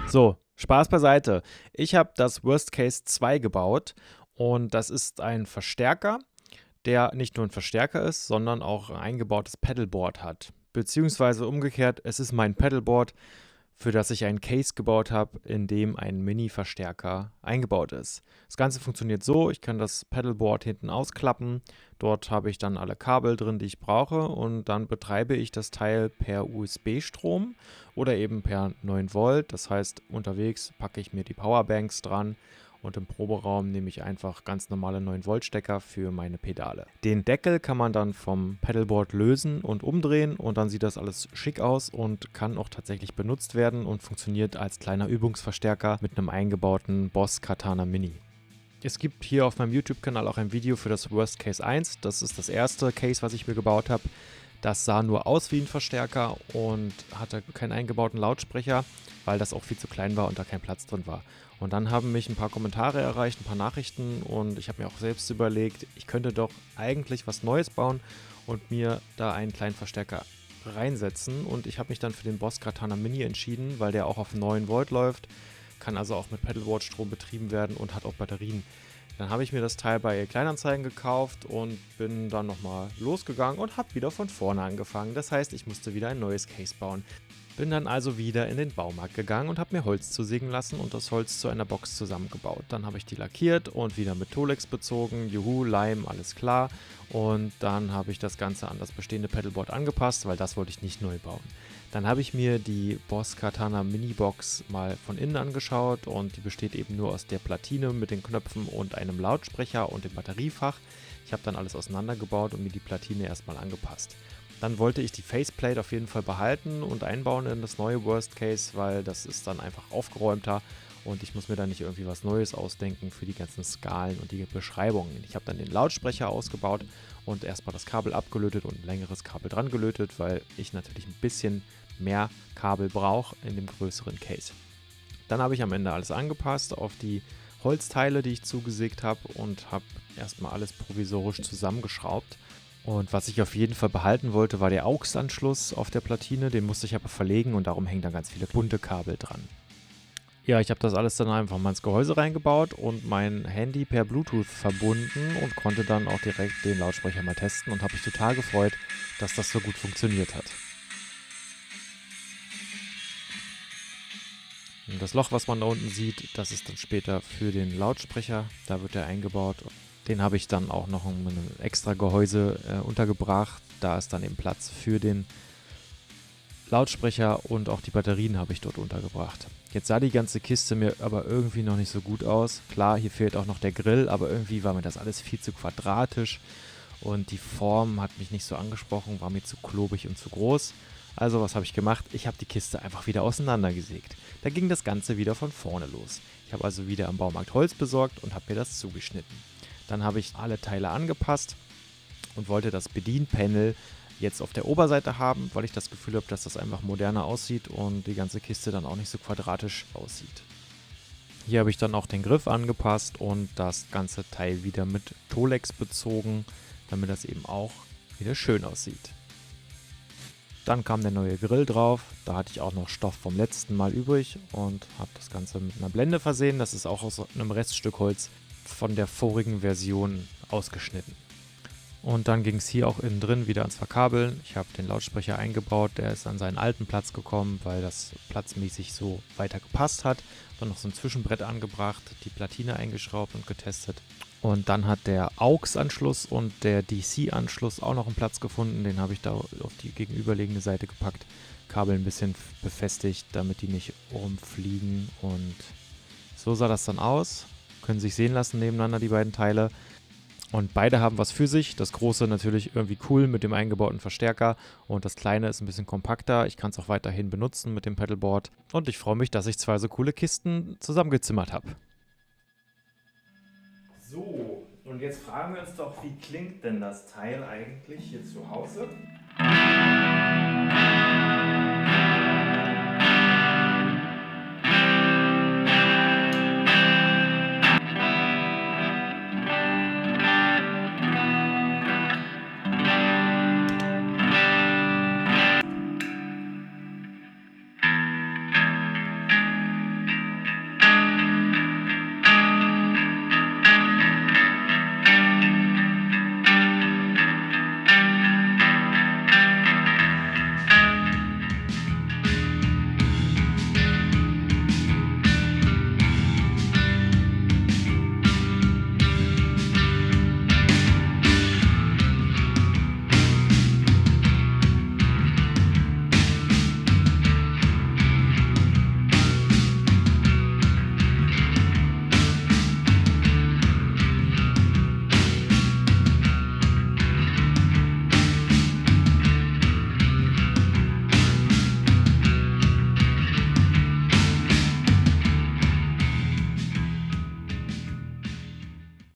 So, Spaß beiseite. Ich habe das Worst Case 2 gebaut und das ist ein Verstärker, der nicht nur ein Verstärker ist, sondern auch ein eingebautes Pedalboard hat. Beziehungsweise umgekehrt, es ist mein Pedalboard, für das ich einen Case gebaut habe, in dem ein Mini-Verstärker eingebaut ist. Das Ganze funktioniert so, ich kann das Pedalboard hinten ausklappen, dort habe ich dann alle Kabel drin, die ich brauche und dann betreibe ich das Teil per USB-Strom oder eben per 9 Volt. Das heißt, unterwegs packe ich mir die Powerbanks dran und im Proberaum nehme ich einfach ganz normale 9-Volt-Stecker für meine Pedale. Den Deckel kann man dann vom Pedalboard lösen und umdrehen und dann sieht das alles schick aus und kann auch tatsächlich benutzt werden und funktioniert als kleiner Übungsverstärker mit einem eingebauten Boss Katana Mini. Es gibt hier auf meinem YouTube-Kanal auch ein Video für das Worst Case 1. Das ist das erste Case, was ich mir gebaut habe. Das sah nur aus wie ein Verstärker und hatte keinen eingebauten Lautsprecher, weil das auch viel zu klein war und da kein Platz drin war. Und dann haben mich ein paar Kommentare erreicht, ein paar Nachrichten und ich habe mir auch selbst überlegt, ich könnte doch eigentlich was Neues bauen und mir da einen kleinen Verstärker reinsetzen. Und ich habe mich dann für den Boss Katana Mini entschieden, weil der auch auf 9 Volt läuft, kann also auch mit Pedalboard-Strom betrieben werden und hat auch Batterien. Dann habe ich mir das Teil bei Kleinanzeigen gekauft und bin dann nochmal losgegangen und habe wieder von vorne angefangen. Das heißt, ich musste wieder ein neues Case bauen. Bin dann also wieder in den Baumarkt gegangen und habe mir Holz zusägen lassen und das Holz zu einer Box zusammengebaut. Dann habe ich die lackiert und wieder mit Tolex bezogen. Juhu, Leim, alles klar. Und dann habe ich das Ganze an das bestehende Pedalboard angepasst, weil das wollte ich nicht neu bauen. Dann habe ich mir die Boss Katana Mini Box mal von innen angeschaut und die besteht eben nur aus der Platine mit den Knöpfen und einem Lautsprecher und dem Batteriefach. Ich habe dann alles auseinandergebaut und mir die Platine erstmal angepasst. Dann wollte ich die Faceplate auf jeden Fall behalten und einbauen in das neue Worst Case, weil das ist dann einfach aufgeräumter und ich muss mir da nicht irgendwie was Neues ausdenken für die ganzen Skalen und die Beschreibungen. Ich habe dann den Lautsprecher ausgebaut und erstmal das Kabel abgelötet und ein längeres Kabel dran gelötet, weil ich natürlich ein bisschen mehr Kabel brauche in dem größeren Case. Dann habe ich am Ende alles angepasst auf die Holzteile, die ich zugesägt habe und habe erstmal alles provisorisch zusammengeschraubt. Und was ich auf jeden Fall behalten wollte, war der AUX-Anschluss auf der Platine. Den musste ich aber verlegen und darum hängen da ganz viele bunte Kabel dran. Ja, ich habe das alles dann einfach mal ins Gehäuse reingebaut und mein Handy per Bluetooth verbunden und konnte dann auch direkt den Lautsprecher mal testen und habe mich total gefreut, dass das so gut funktioniert hat. Und das Loch, was man da unten sieht, das ist dann später für den Lautsprecher. Da wird er eingebaut. Den habe ich dann auch noch in einem extra Gehäuse untergebracht. Da ist dann eben Platz für den Lautsprecher und auch die Batterien habe ich dort untergebracht. Jetzt sah die ganze Kiste mir aber irgendwie noch nicht so gut aus. Klar, hier fehlt auch noch der Grill, aber irgendwie war mir das alles viel zu quadratisch und die Form hat mich nicht so angesprochen, war mir zu klobig und zu groß. Also was habe ich gemacht? Ich habe die Kiste einfach wieder auseinandergesägt. Da ging das Ganze wieder von vorne los. Ich habe also wieder am Baumarkt Holz besorgt und habe mir das zugeschnitten. Dann habe ich alle Teile angepasst und wollte das Bedienpanel jetzt auf der Oberseite haben, weil ich das Gefühl habe, dass das einfach moderner aussieht und die ganze Kiste dann auch nicht so quadratisch aussieht. Hier habe ich dann auch den Griff angepasst und das ganze Teil wieder mit Tolex bezogen, damit das eben auch wieder schön aussieht. Dann kam der neue Grill drauf, da hatte ich auch noch Stoff vom letzten Mal übrig und habe das Ganze mit einer Blende versehen. Das ist auch aus einem Reststück Holz von der vorigen Version ausgeschnitten. Und dann ging es hier auch innen drin wieder ans Verkabeln. Ich habe den Lautsprecher eingebaut, der ist an seinen alten Platz gekommen, weil das platzmäßig so weiter gepasst hat. Dann noch so ein Zwischenbrett angebracht, die Platine eingeschraubt und getestet. Und dann hat der AUX-Anschluss und der DC-Anschluss auch noch einen Platz gefunden. Den habe ich da auf die gegenüberliegende Seite gepackt. Kabel ein bisschen befestigt, damit die nicht rumfliegen. Und so sah das dann aus. Können sich sehen lassen nebeneinander, die beiden Teile. Und beide haben was für sich. Das große natürlich irgendwie cool mit dem eingebauten Verstärker und das kleine ist ein bisschen kompakter. Ich kann es auch weiterhin benutzen mit dem Pedalboard. Und ich freue mich, dass ich zwei so coole Kisten zusammengezimmert habe. So, und jetzt fragen wir uns doch, wie klingt denn das Teil eigentlich hier zu Hause?